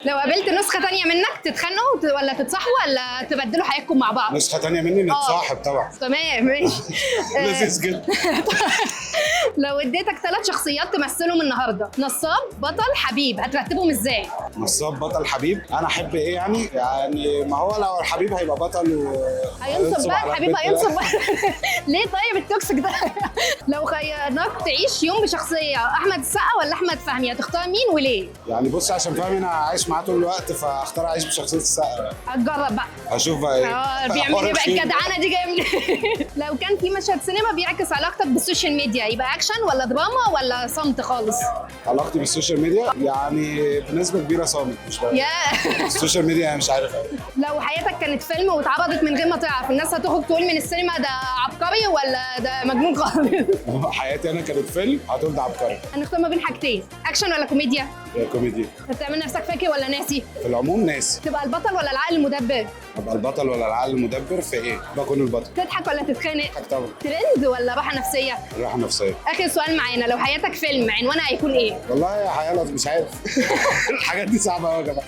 لو قابلت نسخة تانية منك تتخانقوا ولا تتصاحبوا ولا تبدلوا حياتكم مع بعض؟ نسخة تانية مني نتصاحب طبعا. تمام ماشي. لذيذ جدا. لو اديتك 3 شخصيات تمثلهم النهارده، نصاب، بطل، حبيب، هترتبهم ازاي؟ نصاب، بطل، حبيب. انا احب ايه يعني ما هو لو الحبيب هيبقى بطل هينصب بقى على الحبيب البيت. هينصب بقى. ليه طيب التوكسيك ده؟ لو خيرناك تعيش يوم بشخصية أحمد السقا ولا أحمد فهمي، هتختار مين وليه؟ يعني بص، عشان فاهم انا عايش معاه طول الوقت فاختار اعيش بشخصية السقا. هتجرب بقى. هشوف بقى ايه. بيعمل ايه بقى الجدعانة دي جاية منين؟ لو كان في مشهد سينما بيعكس علاقتك بالسوشيال ميديا، يبقى أكشن ولا دراما ولا صمت خالص؟ علاقتي بالسوشيال ميديا يعني بنسبة كبيرة صامت، مش بقى. يا السوشيال ميديا يعني مش عارف. لو حياتك كانت فيلم واتعرضت من غير ما تعرف، الناس هتخرج تقول من السينما ده عبقري ولا ده مجنون خالص؟ حياتي انا كانت فيلم هتقول ده عبقري. هنختار ما بين حاجتين، أكشن ولا كوميديا؟ كوميدي. هتعمل نفسك فاكر ولا ناسي؟ في العموم ناس. تبقى البطل ولا العقل المدبر؟ ابقى البطل ولا العقل المدبر في ايه؟ بكون البطل. تضحك ولا تتخانق؟ طبعا. ترند ولا راحة نفسية؟ الراحة النفسية. آخر سؤال معانا، لو حياتك فيلم عنوانها هيكون إيه؟ والله يا حياة مش عارف. الحاجات دي صعبة قوي يا جماعة.